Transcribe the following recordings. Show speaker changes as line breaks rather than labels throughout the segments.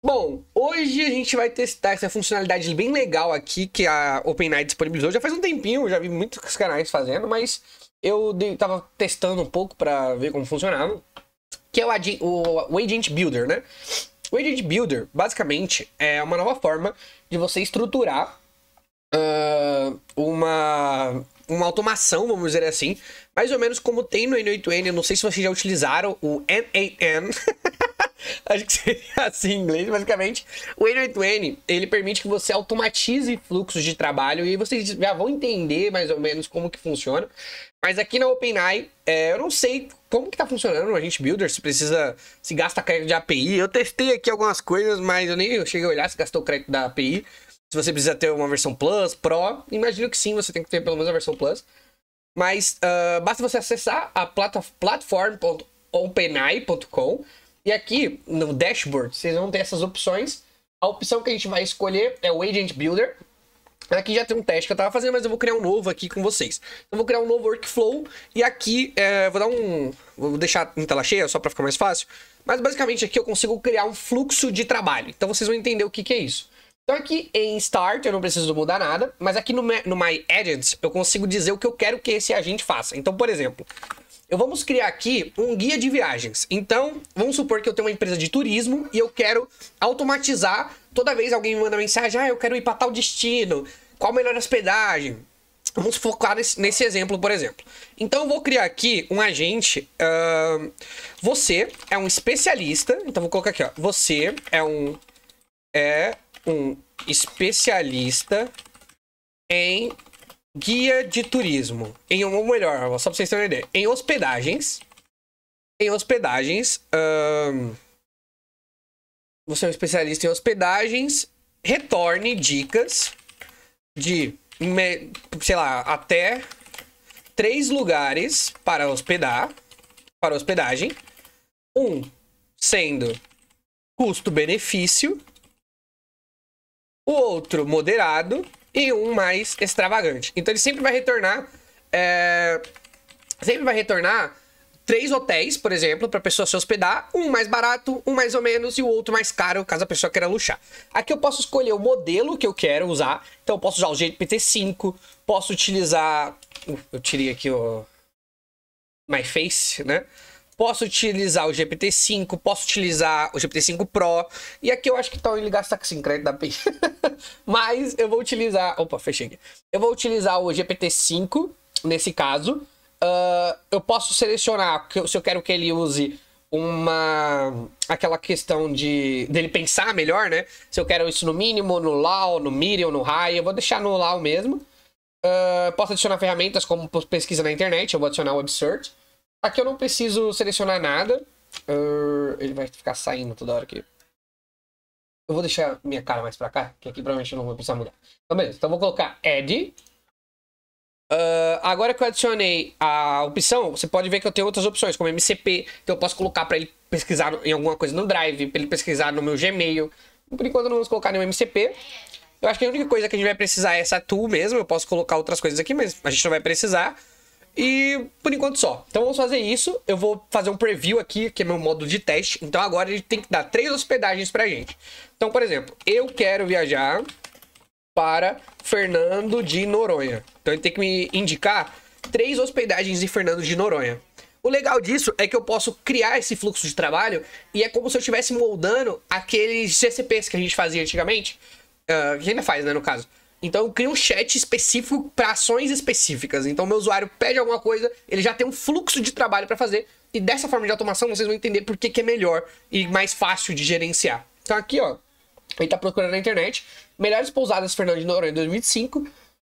Bom, hoje a gente vai testar essa funcionalidade bem legal aqui que a OpenAI disponibilizou. Já faz um tempinho, já vi muitos canais fazendo, mas tava testando um pouco para ver como funcionava. Que é o Agent Builder, né? O Agent Builder, basicamente, é uma nova forma de você estruturar uma automação, vamos dizer assim, mais ou menos como tem no N8N. Eu não sei se vocês já utilizaram o N8N. Acho que seria assim em inglês, basicamente. O N8N, ele permite que você automatize fluxos de trabalho e vocês já vão entender mais ou menos como que funciona. Mas aqui na OpenAI, eu não sei como que tá funcionando o Agent Builder, se gasta crédito de API. Eu testei aqui algumas coisas, mas eu nem cheguei a olhar se gastou crédito da API. Se você precisa ter uma versão Plus, Pro, imagino que sim, você tem que ter pelo menos a versão Plus. Mas basta você acessar a platform.openai.com e aqui no dashboard vocês vão ter essas opções. A opção que a gente vai escolher é o Agent Builder. Aqui já tem um teste que eu tava fazendo, mas eu vou criar um novo aqui com vocês. Eu vou criar um novo workflow e aqui vou deixar em tela cheia só para ficar mais fácil. Mas basicamente aqui eu consigo criar um fluxo de trabalho. Então vocês vão entender o que é isso. Então aqui em Start eu não preciso mudar nada, mas aqui no My Agents eu consigo dizer o que eu quero que esse agente faça. Então, por exemplo, vamos criar aqui um guia de viagens. Então, vamos supor que eu tenho uma empresa de turismo e eu quero automatizar toda vez alguém me manda mensagem, eu quero ir para tal destino, qual a melhor hospedagem? Vamos focar nesse exemplo, por exemplo. Então, eu vou criar aqui um agente. Você é um especialista. Então, vou colocar aqui, ó. Você é um especialista em guia de turismo. Ou melhor, só pra vocês terem uma ideia. Em hospedagens. Você é um especialista em hospedagens. Retorne dicas de, sei lá, até 3 lugares para hospedagem. Um sendo custo-benefício. O outro moderado e um mais extravagante. Então ele sempre vai retornar 3 hotéis, por exemplo, para a pessoa se hospedar, um mais barato, um mais ou menos e o outro mais caro, caso a pessoa queira luxar. Aqui eu posso escolher o modelo que eu quero usar. Então eu posso usar o GPT-5, posso utilizar, eu tirei aqui o My Face, né? Posso utilizar o GPT-5, posso utilizar o GPT-5 Pro. E aqui eu acho que então ele gasta sim crédito da API. Mas eu vou utilizar... Opa, fechei aqui. Eu vou utilizar o GPT-5 nesse caso. Eu posso selecionar se eu quero que ele use aquela questão dele pensar melhor, né? Se eu quero isso no mínimo, no low, no medium, no high. Eu vou deixar no low mesmo. Posso adicionar ferramentas como pesquisa na internet. Eu vou adicionar o Web Search. Aqui eu não preciso selecionar nada. Ele vai ficar saindo toda hora aqui. Eu vou deixar minha cara mais pra cá, que aqui provavelmente eu não vou precisar mudar. Então beleza, então eu vou colocar Add. Agora que eu adicionei a opção, você pode ver que eu tenho outras opções, como MCP. Então eu posso colocar pra ele pesquisar em alguma coisa no Drive, pra ele pesquisar no meu Gmail. Por enquanto não vamos colocar nenhum MCP. Eu acho que a única coisa que a gente vai precisar é essa tool mesmo. Eu posso colocar outras coisas aqui, mas a gente não vai precisar. E por enquanto só. Então vamos fazer isso. Eu vou fazer um preview aqui, que é meu modo de teste. Então agora ele tem que dar 3 hospedagens pra gente. Então, por exemplo, eu quero viajar para Fernando de Noronha. Então ele tem que me indicar 3 hospedagens de Fernando de Noronha. O legal disso é que eu posso criar esse fluxo de trabalho e é como se eu estivesse moldando aqueles GCPs que a gente fazia antigamente. Que ainda faz, né, no caso. Então eu crio um chat específico para ações específicas. Então o meu usuário pede alguma coisa, ele já tem um fluxo de trabalho para fazer. E dessa forma de automação vocês vão entender por que é melhor e mais fácil de gerenciar. Então aqui, ó, ele tá procurando na internet melhores pousadas Fernando de Noronha em 2005.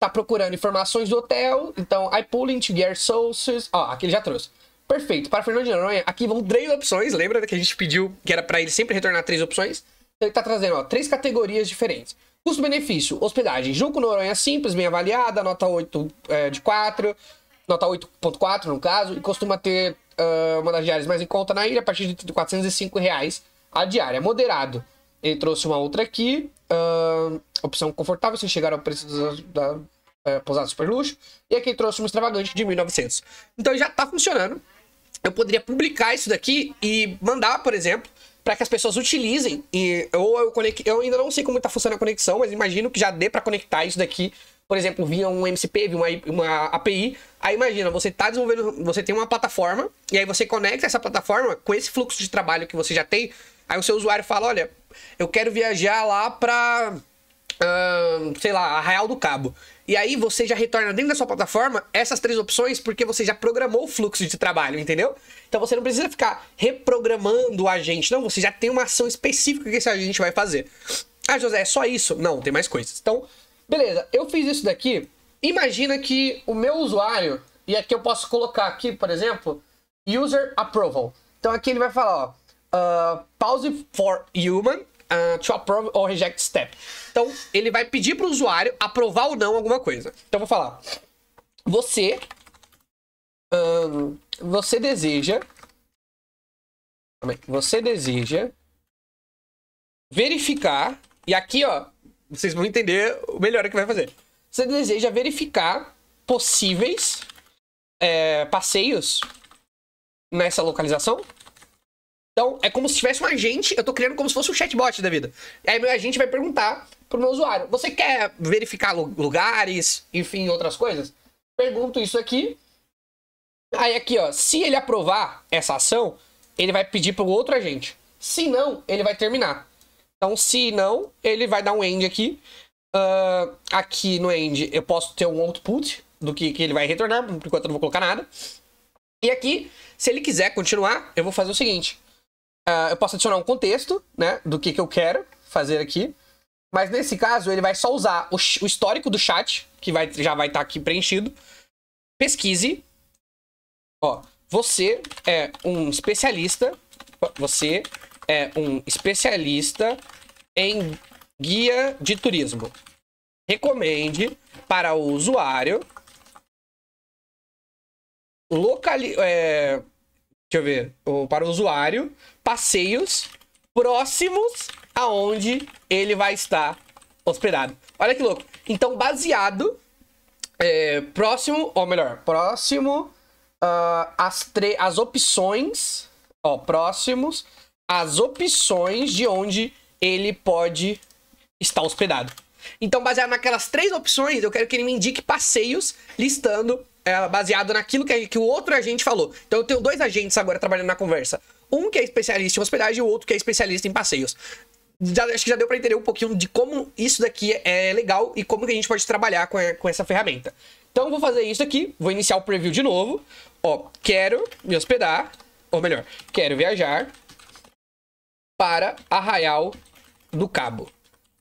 Tá procurando informações do hotel. Então, I pulling to get sources. Ó, aqui ele já trouxe. Perfeito. Para Fernando de Noronha, aqui vão 3 opções. Lembra que a gente pediu que era para ele sempre retornar 3 opções? Então ele tá trazendo, ó, 3 categorias diferentes. Custo-benefício, hospedagem, Junco Noronha simples, bem avaliada, nota 8 de 4, nota 8.4 no caso, e costuma ter uma das diárias mais em conta na ilha, a partir de R$ 405 a diária. Moderado, ele trouxe uma outra aqui, opção confortável, sem chegar ao preço da pousada super luxo, e aqui ele trouxe um extravagante de 1.900. Então já tá funcionando. Eu poderia publicar isso daqui e mandar, por exemplo, para que as pessoas utilizem. Eu ainda não sei como está funcionando a conexão, mas imagino que já dê para conectar isso daqui, por exemplo, via um MCP, via uma API. Aí imagina, você tá desenvolvendo, você tem uma plataforma, e aí você conecta essa plataforma com esse fluxo de trabalho que você já tem. Aí o seu usuário fala, olha, eu quero viajar lá para, sei lá, Arraial do Cabo. E aí você já retorna dentro da sua plataforma essas 3 opções, porque você já programou o fluxo de trabalho, entendeu? Então você não precisa ficar reprogramando o agente, não, você já tem uma ação específica que esse agente vai fazer. Ah, José, é só isso? Não, tem mais coisas. Então, beleza, eu fiz isso daqui. Imagina que o meu usuário, e aqui eu posso colocar aqui, por exemplo, User Approval. Então aqui ele vai falar, ó, pause for human to approve or reject step. Então ele vai pedir para o usuário aprovar ou não alguma coisa. Então eu vou falar, você deseja verificar, e aqui ó, vocês vão entender o melhor que vai fazer. Você deseja verificar possíveis passeios nessa localização. Então, é como se tivesse um agente, eu tô criando como se fosse um chatbot da vida. E aí meu agente vai perguntar pro meu usuário, você quer verificar lugares, enfim, outras coisas? Pergunto isso aqui. Aí aqui, ó, se ele aprovar essa ação, ele vai pedir pro outro agente. Se não, ele vai terminar. Então, se não, ele vai dar um end aqui. Aqui no end eu posso ter um output do que ele vai retornar, por enquanto eu não vou colocar nada. E aqui, se ele quiser continuar, eu vou fazer o seguinte. Eu posso adicionar um contexto, né, do que eu quero fazer aqui. Mas nesse caso, ele vai só usar o histórico do chat, que já vai estar aqui preenchido. Pesquise. Ó, você é um especialista em guia de turismo. Recomende para o usuário para o usuário passeios próximos aonde ele vai estar hospedado. Olha que louco. Então, baseado próximo as opções, ó, próximos às opções de onde ele pode estar hospedado. Então, baseado naquelas 3 opções, eu quero que ele me indique passeios listando baseado naquilo que o outro agente falou. Então eu tenho 2 agentes agora trabalhando na conversa. Um que é especialista em hospedagem e o outro que é especialista em passeios. Acho que já deu para entender um pouquinho de como isso daqui é legal e como que a gente pode trabalhar com essa ferramenta. Então eu vou fazer isso aqui, vou iniciar o preview de novo. Ó, quero me hospedar, ou melhor, quero viajar para Arraial do Cabo.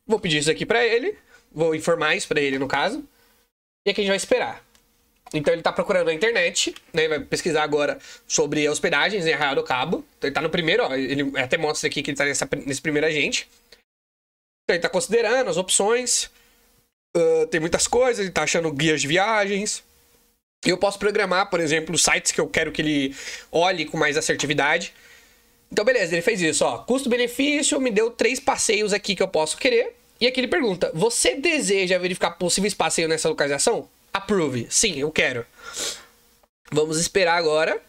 Vou pedir isso aqui para ele, vou informar isso para ele no caso. E aqui a gente vai esperar. Então ele tá procurando na internet, né? Vai pesquisar agora sobre hospedagens em Arraial do Cabo. Então ele tá no primeiro, ó. Ele até mostra aqui que ele tá nesse primeiro agente. Então ele tá considerando as opções. Tem muitas coisas, ele tá achando guias de viagens. E eu posso programar, por exemplo, sites que eu quero que ele olhe com mais assertividade. Então beleza, ele fez isso, ó. Custo-benefício, me deu 3 passeios aqui que eu posso querer. E aqui ele pergunta, você deseja verificar possíveis passeios nessa localização? Approve. Sim, eu quero. Vamos esperar agora.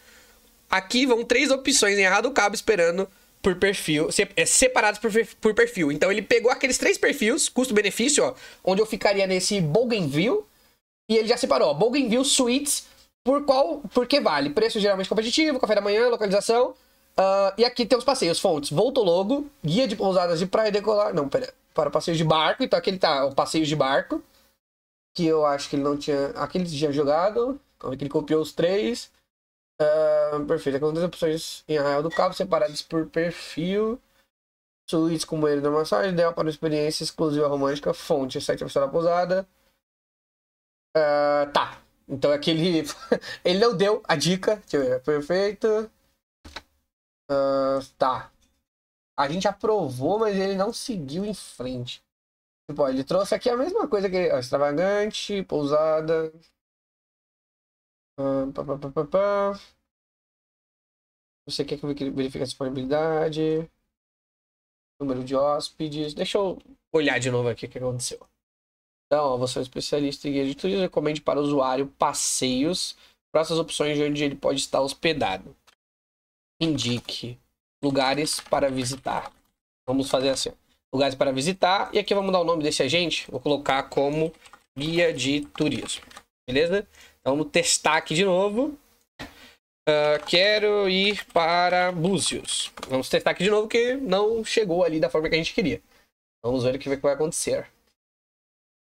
Aqui vão 3 opções em Arraial do Cabo esperando por perfil, separados por perfil. Então ele pegou aqueles 3 perfis, custo-benefício, ó, onde eu ficaria nesse Bougainville, e ele já separou, ó, Bougainville Suites, por que vale? Preço geralmente competitivo, café da manhã, localização, e aqui tem os passeios, fontes, Voltologo, guia de pousadas de praia decolar, não, pera, para passeios de barco, então aqui ele tá, o passeios de barco, que eu acho que ele não tinha, aqui ele tinha jogado, então aqui ele copiou os 3, perfeito, aqui tem opções em Arraial do Cabo, separadas por perfil, suítes com banheiro de massagem, ideal para uma experiência exclusiva romântica, fonte, site oficial da pousada. Tá, então aqui ele não deu a dica, deixa eu ver, perfeito. Tá, a gente aprovou, mas ele não seguiu em frente. Tipo, ele trouxe aqui a mesma coisa que extravagante, pousada. Você quer que eu verifique a disponibilidade, número de hóspedes. Deixa eu olhar de novo aqui o que aconteceu. Então, ó, você é um especialista em guia de turismo, recomende para o usuário passeios para essas opções de onde ele pode estar hospedado. Indique lugares para visitar. Vamos fazer assim, ó. Lugares para visitar. E aqui vamos dar o nome desse agente. Vou colocar como guia de turismo. Beleza? Então vamos testar aqui de novo. Quero ir para Búzios. Vamos testar aqui de novo, que não chegou ali da forma que a gente queria. Vamos ver o que vai acontecer.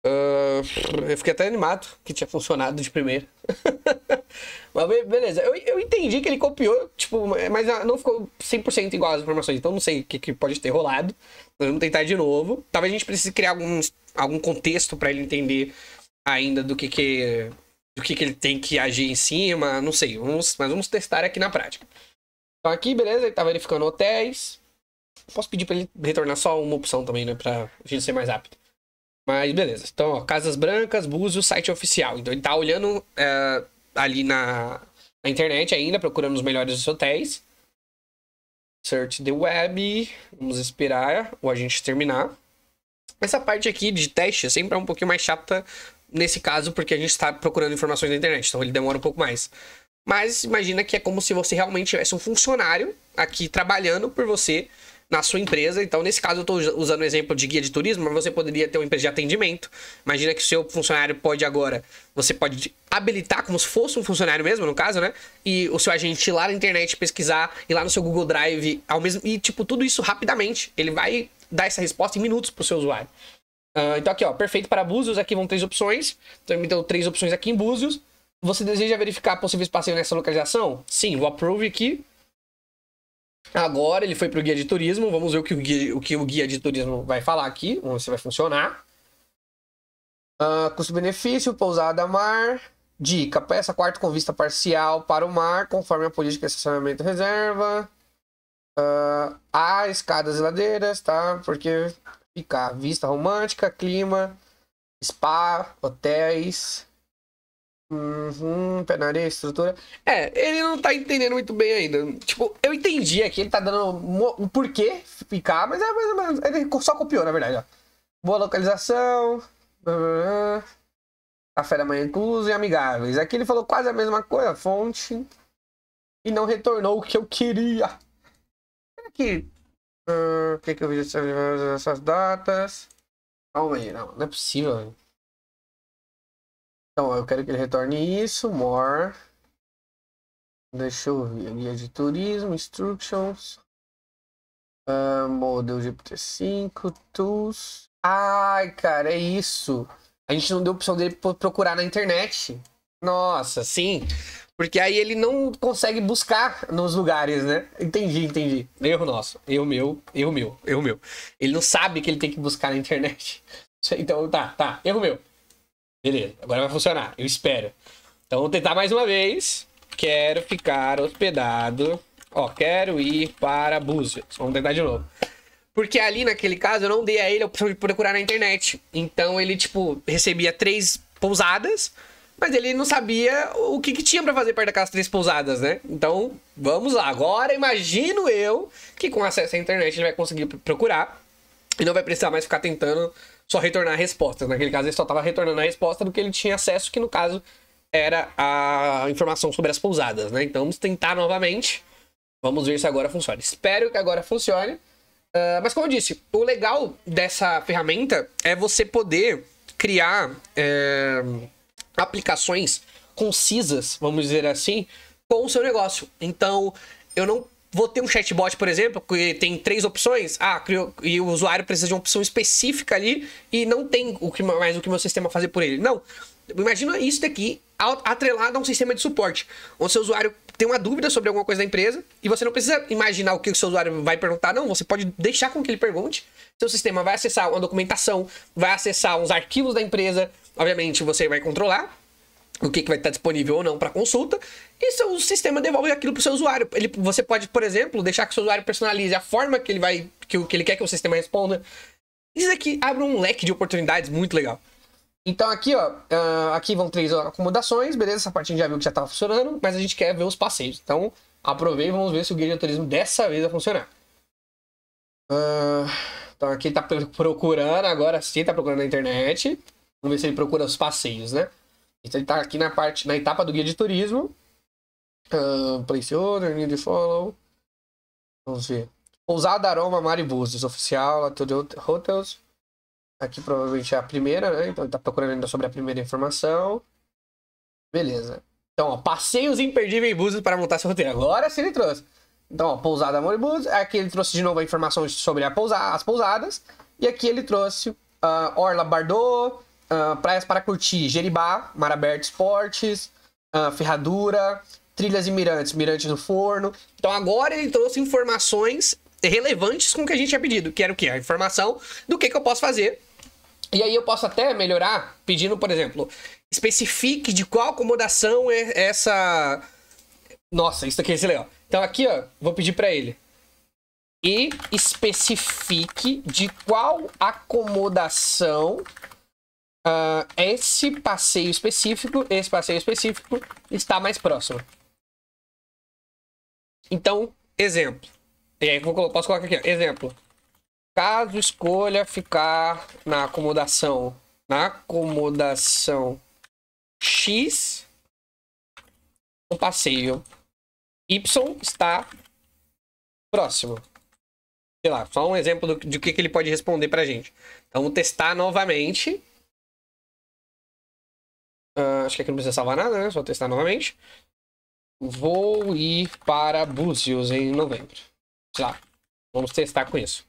Eu fiquei até animado que tinha funcionado de primeira. Mas beleza, eu entendi que ele copiou, tipo, mas não ficou 100% igual as informações. Então não sei o que pode ter rolado. Vamos tentar de novo. Talvez a gente precise criar algum contexto para ele entender ainda do que ele tem que agir em cima. Não sei, mas vamos testar aqui na prática. Então aqui, beleza, ele tá verificando hotéis. Posso pedir para ele retornar só uma opção também, né, pra gente ser mais rápido. Mas beleza, então, ó, Casas Brancas, Búzios, site oficial. Então ele tá olhando ali na internet ainda, procurando os melhores hotéis. Search the web. Vamos esperar o agente terminar. Essa parte aqui de teste sempre é um pouquinho mais chata nesse caso, porque a gente está procurando informações na internet, então ele demora um pouco mais. Mas imagina que é como se você realmente tivesse um funcionário aqui trabalhando por você na sua empresa. Então, nesse caso, eu estou usando o exemplo de guia de turismo, mas você poderia ter uma empresa de atendimento. Imagina que o seu funcionário você pode habilitar como se fosse um funcionário mesmo, no caso, né? E o seu agente ir lá na internet pesquisar, ir lá no seu Google Drive, e tipo, tudo isso rapidamente. Ele vai dar essa resposta em minutos para o seu usuário. Então aqui, ó, perfeito para Búzios. Aqui vão 3 opções. Então, me deu 3 opções aqui em Búzios. Você deseja verificar possíveis passeios nessa localização? Sim, vou approve aqui. Agora ele foi para o guia de turismo. Vamos ver o que o guia de turismo vai falar aqui. Vamos ver se vai funcionar. Custo-benefício, pousada mar. Dica, peça quarto com vista parcial para o mar, conforme a política de estacionamento reserva. Escadas e ladeiras, tá? Porque ficar vista romântica, clima, spa, hotéis. Pé na areia, estrutura. Ele não tá entendendo muito bem ainda. Tipo, eu entendi aqui, ele tá dando um porquê ficar, mas é mais ou menos. Ele só copiou, na verdade, ó. Boa localização. Café da manhã incluso e amigáveis. Aqui ele falou quase a mesma coisa, fonte. E não retornou o que eu queria. Aqui. O que eu vi essas datas? Calma aí, não é possível, velho. Então, eu quero que ele retorne isso. More. Deixa eu ver. Guia de turismo. Instructions. Model GPT-5. Tools. Ai, cara, é isso. A gente não deu opção dele procurar na internet. Nossa, sim. Porque aí ele não consegue buscar nos lugares, né? Entendi. Erro nosso. Erro meu. Ele não sabe que ele tem que buscar na internet. Então, tá. Erro meu. Beleza, agora vai funcionar, eu espero. Então vamos tentar mais uma vez. Quero ficar hospedado. Quero ir para Búzios. Vamos tentar de novo. Porque ali naquele caso eu não dei a ele a opção de procurar na internet. Então ele, tipo, recebia 3 pousadas, mas ele não sabia o que tinha pra fazer perto daquelas 3 pousadas, né? Então, vamos lá. Agora imagino eu que com acesso à internet ele vai conseguir procurar e não vai precisar mais ficar tentando só retornar respostas. Naquele caso, ele só estava retornando a resposta do que ele tinha acesso, que no caso era a informação sobre as pousadas, né? Então, vamos tentar novamente. Vamos ver se agora funciona. Espero que agora funcione. Mas como eu disse, o legal dessa ferramenta é você poder criar aplicações concisas, vamos dizer assim, com o seu negócio. Então, eu não vou ter um chatbot, por exemplo, que tem 3 opções. E o usuário precisa de uma opção específica ali e não tem mais o que meu sistema fazer por ele. Não. Imagina isso daqui atrelado a um sistema de suporte, onde o seu usuário tem uma dúvida sobre alguma coisa da empresa e você não precisa imaginar o que o seu usuário vai perguntar. Não, você pode deixar com que ele pergunte. Seu sistema vai acessar uma documentação, vai acessar uns arquivos da empresa. Obviamente, você vai controlar o que vai estar disponível ou não para consulta, e seu sistema devolve aquilo para o seu usuário. Você pode, por exemplo, deixar que o seu usuário personalize a forma que ele quer que o sistema responda. Isso aqui abre um leque de oportunidades muito legal. Então aqui, ó, aqui vão 3 acomodações, beleza? Essa parte a gente já viu que já estava funcionando, mas a gente quer ver os passeios. Então, aproveita e vamos ver se o guia de turismo dessa vez vai funcionar. Então aqui ele tá procurando, agora sim, tá procurando na internet. Vamos ver se ele procura os passeios, né? Então ele tá aqui na etapa do guia de turismo. Place order, need to follow. Vamos ver. Pousada Aroma Maribuses, oficial, Latitude Hotels. Aqui provavelmente é a primeira, né? Então ele tá procurando ainda sobre a primeira informação. Beleza. Então, ó, passeios imperdíveis em Búzios para montar seu roteiro. Agora sim ele trouxe. Então, ó, Pousada Moribus. Aqui ele trouxe de novo a informação sobre as pousadas. E aqui ele trouxe Orla Bardot, praias para curtir, Jeribá, Mar Aberto Esportes, Ferradura, trilhas e mirantes, Mirante do Forno. Então agora ele trouxe informações relevantes com o que a gente tinha pedido, que era o quê? A informação do que eu posso fazer. E aí eu posso até melhorar pedindo, por exemplo, especifique de qual acomodação é essa... Nossa, isso aqui é legal. Então aqui, ó, vou pedir para ele. E especifique de qual acomodação esse passeio específico está mais próximo. Então, exemplo. E aí posso colocar aqui, ó, exemplo. Caso escolha ficar na acomodação X, o passeio Y está próximo. Sei lá, só um exemplo de que ele pode responder pra gente. Então, vamos testar novamente. Acho que aqui não precisa salvar nada, né? Só testar novamente. Vou ir para Búzios em novembro. Sei lá, vamos testar com isso.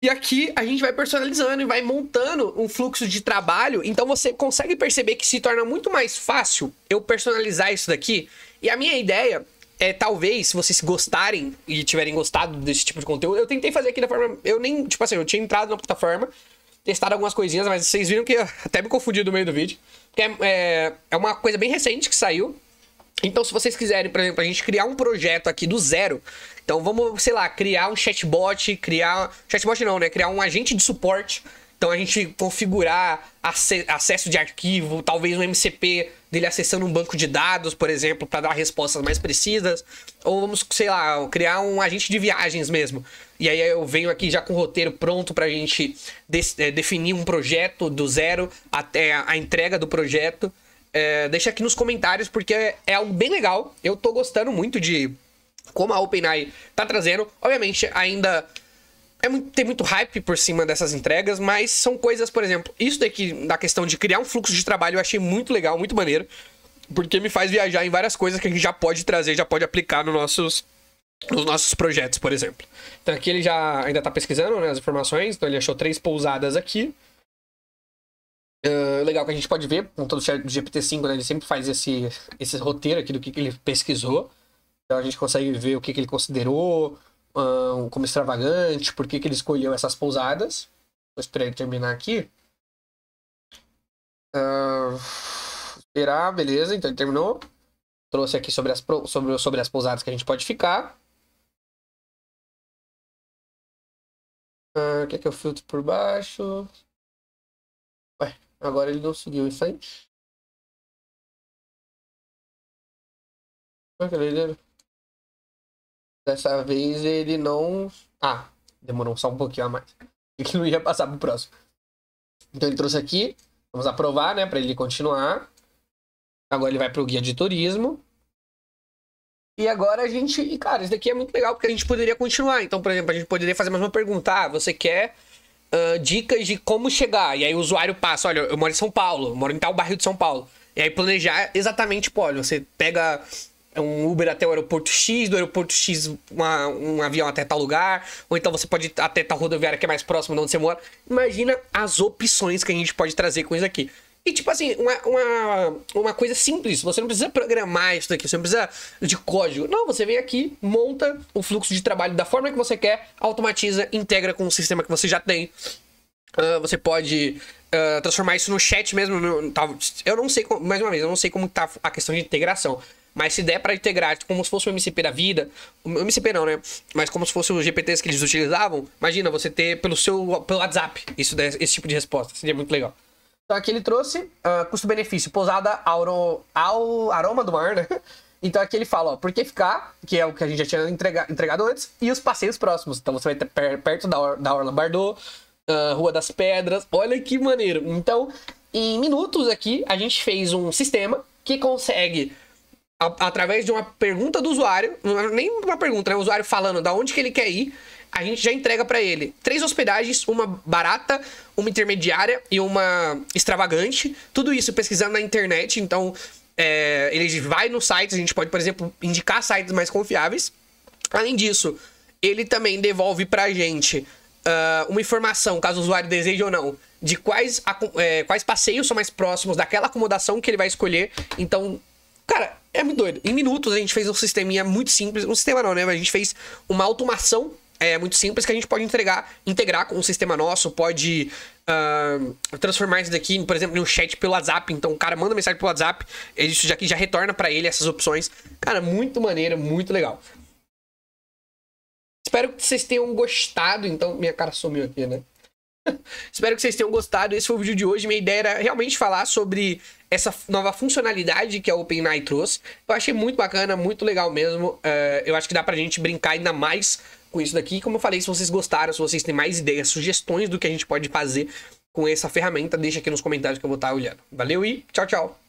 E aqui a gente vai personalizando e vai montando um fluxo de trabalho. Então você consegue perceber que se torna muito mais fácil eu personalizar isso daqui. E a minha ideia é, talvez, se vocês gostarem e tiverem gostado desse tipo de conteúdo, eu tentei fazer aqui da forma... Eu nem, tipo assim, eu tinha entrado na plataforma, testado algumas coisinhas, mas vocês viram que eu até me confundi no meio do vídeo. Porque é uma coisa bem recente que saiu. Então, se vocês quiserem, por exemplo, a gente criar um projeto aqui do zero... Então vamos, sei lá, criar um chatbot, chatbot não, né? Criar um agente de suporte. Então a gente configurar acesso de arquivo, talvez um MCP dele acessando um banco de dados, por exemplo, para dar respostas mais precisas. Ou vamos, sei lá, criar um agente de viagens mesmo. E aí eu venho aqui já com o roteiro pronto pra gente definir um projeto do zero até a entrega do projeto. Deixa aqui nos comentários, porque é algo bem legal. Eu tô gostando muito de como a OpenAI tá trazendo. Obviamente, ainda tem muito hype por cima dessas entregas, mas são coisas, por exemplo, isso daqui, da questão de criar um fluxo de trabalho, eu achei muito legal, muito maneiro, porque me faz viajar em várias coisas que a gente já pode trazer, já pode aplicar nos nossos projetos, por exemplo. Então aqui ele já ainda tá pesquisando, né, as informações, então ele achou 3 pousadas aqui. Legal que a gente pode ver, com todo o GPT-5, né, ele sempre faz esse roteiro aqui do que ele pesquisou. Então a gente consegue ver o que ele considerou como extravagante, por que ele escolheu essas pousadas. Vou esperar ele terminar aqui. Esperar, beleza, então ele terminou. Trouxe aqui sobre as pousadas que a gente pode ficar. Quer que eu filtre por baixo? Ué, agora ele não seguiu isso aí. Olha que doideira. Dessa vez ele não... demorou só um pouquinho a mais. E que não ia passar pro próximo. Então ele trouxe aqui. Vamos aprovar, né? Pra ele continuar. Agora ele vai pro guia de turismo. E agora a gente... E, cara, isso daqui é muito legal porque a gente poderia continuar. Então, por exemplo, a gente poderia fazer mais uma pergunta. Você quer dicas de como chegar? E aí o usuário passa. Olha, eu moro em São Paulo. Eu moro em tal bairro de São Paulo. E aí planejar exatamente, pô, olha, você pega... um Uber até o aeroporto X, do aeroporto X um avião até tal lugar, ou então você pode ir até tal rodoviária que é mais próximo de onde você mora. Imagina as opções que a gente pode trazer com isso aqui. E tipo assim, uma coisa simples, você não precisa programar isso daqui, você não precisa de código. Não, você vem aqui, monta o fluxo de trabalho da forma que você quer, automatiza, integra com o sistema que você já tem. Você pode transformar isso no chat mesmo. Eu não sei, mais uma vez, eu não sei como tá a questão de integração. Mas se der pra integrar como se fosse o MCP da vida... O MCP não, né? Mas como se fosse os GPTs que eles utilizavam. Imagina, você ter pelo WhatsApp esse tipo de resposta. Seria muito legal. Então aqui ele trouxe custo-benefício. Pousada Aroma do Mar, né? Então aqui ele fala, ó, por que ficar? Que é o que a gente já tinha entregado antes. E os passeios próximos. Então você vai ter perto da Orla Bardot, Rua das Pedras. Olha que maneiro. Então, em minutos aqui, a gente fez um sistema que consegue... através de uma pergunta do usuário, não é nem uma pergunta, né? O usuário falando da onde que ele quer ir, a gente já entrega para ele 3 hospedagens, uma barata, uma intermediária e uma extravagante. Tudo isso pesquisando na internet, então ele vai no site, a gente pode, por exemplo, indicar sites mais confiáveis. Além disso, ele também devolve pra gente uma informação, caso o usuário deseje ou não, de quais passeios são mais próximos daquela acomodação que ele vai escolher. Então, cara, é muito doido. Em minutos a gente fez um sisteminha muito simples. Um sistema não, né? Mas a gente fez uma automação muito simples que a gente pode integrar com um sistema nosso. Pode transformar isso daqui, por exemplo, em um chat pelo WhatsApp. Então o cara manda mensagem pelo WhatsApp, isso aqui já retorna pra ele essas opções. Cara, muito maneiro, muito legal. Espero que vocês tenham gostado. Então, minha cara sumiu aqui, né? Espero que vocês tenham gostado. Esse foi o vídeo de hoje. Minha ideia era realmente falar sobre essa nova funcionalidade que a OpenAI trouxe. Eu achei muito bacana, muito legal mesmo. Eu acho que dá pra gente brincar ainda mais com isso daqui. Como eu falei, se vocês gostaram, se vocês têm mais ideias, sugestões do que a gente pode fazer com essa ferramenta, deixa aqui nos comentários que eu vou estar olhando. Valeu e tchau, tchau!